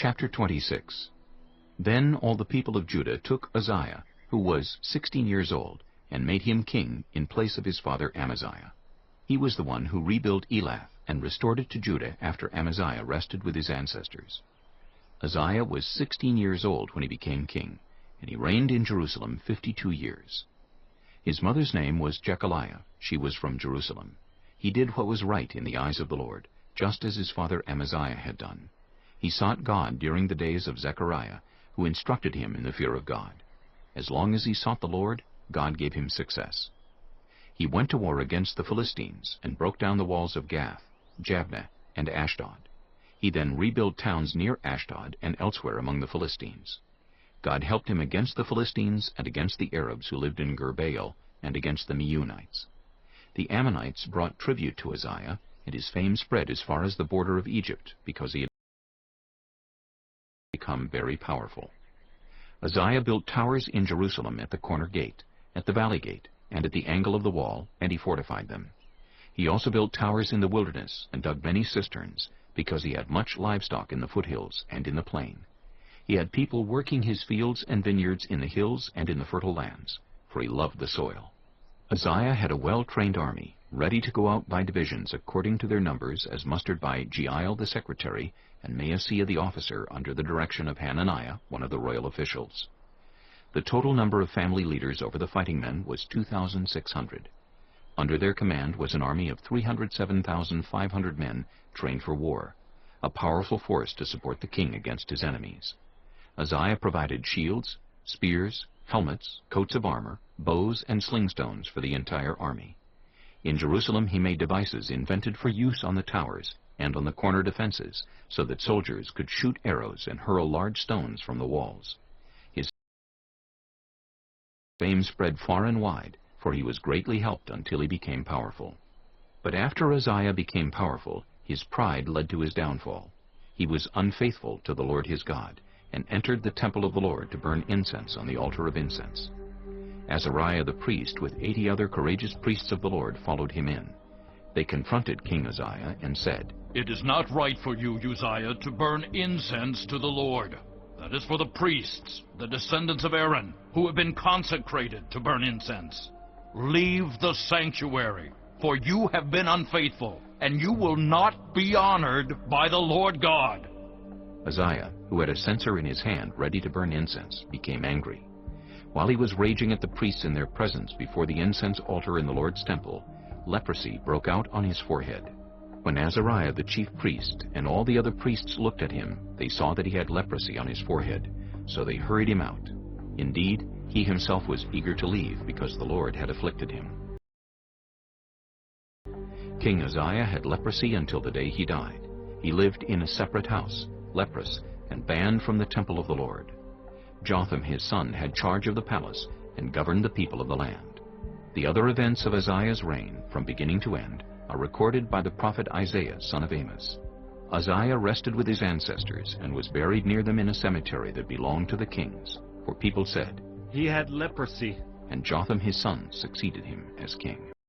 Chapter 26. Then all the people of Judah took Uzziah, who was 16 years old, and made him king in place of his father Amaziah. He was the one who rebuilt Elath and restored it to Judah after Amaziah rested with his ancestors. Uzziah was 16 years old when he became king, and he reigned in Jerusalem 52 years. His mother's name was Jechaliah. She was from Jerusalem. He did what was right in the eyes of the Lord, just as his father Amaziah had done. He sought God during the days of Zechariah, who instructed him in the fear of God. As long as he sought the Lord, God gave him success. He went to war against the Philistines and broke down the walls of Gath, Jabneh, and Ashdod. He then rebuilt towns near Ashdod and elsewhere among the Philistines. God helped him against the Philistines and against the Arabs who lived in Gur-baal and against the Meunites. The Ammonites brought tribute to Uzziah, and his fame spread as far as the border of Egypt, because he had become very powerful. Uzziah built towers in Jerusalem at the corner gate, at the valley gate, and at the angle of the wall, and he fortified them. He also built towers in the wilderness and dug many cisterns, because he had much livestock in the foothills and in the plain. He had people working his fields and vineyards in the hills and in the fertile lands, for he loved the soil. Uzziah had a well-trained army, ready to go out by divisions according to their numbers, as mustered by Jeiel the secretary and Maaseiah the officer, under the direction of Hananiah, one of the royal officials. The total number of family leaders over the fighting men was 2,600. Under their command was an army of 307,500 men trained for war, a powerful force to support the king against his enemies. Uzziah provided shields, spears, helmets, coats of armor, bows, and slingstones for the entire army. In Jerusalem he made devices invented for use on the towers and on the corner defenses, so that soldiers could shoot arrows and hurl large stones from the walls. His fame spread far and wide, for he was greatly helped until he became powerful. But after Uzziah became powerful, his pride led to his downfall. He was unfaithful to the Lord his God, and entered the temple of the Lord to burn incense on the altar of incense. Azariah the priest, with 80 other courageous priests of the Lord, followed him in. They confronted King Uzziah and said, "It is not right for you, Uzziah, to burn incense to the Lord. That is for the priests, the descendants of Aaron, who have been consecrated to burn incense. Leave the sanctuary, for you have been unfaithful, and you will not be honored by the Lord God." Uzziah, who had a censer in his hand ready to burn incense, became angry. While he was raging at the priests in their presence before the incense altar in the Lord's temple, leprosy broke out on his forehead. When Azariah the chief priest and all the other priests looked at him, they saw that he had leprosy on his forehead, so they hurried him out. Indeed, he himself was eager to leave, because the Lord had afflicted him. King Uzziah had leprosy until the day he died. He lived in a separate house, leprous, and banned from the temple of the Lord. Jotham his son had charge of the palace and governed the people of the land. The other events of Uzziah's reign, from beginning to end, are recorded by the prophet Isaiah, son of Amos. Uzziah rested with his ancestors and was buried near them in a cemetery that belonged to the kings, for people said, "He had leprosy." And Jotham his son succeeded him as king.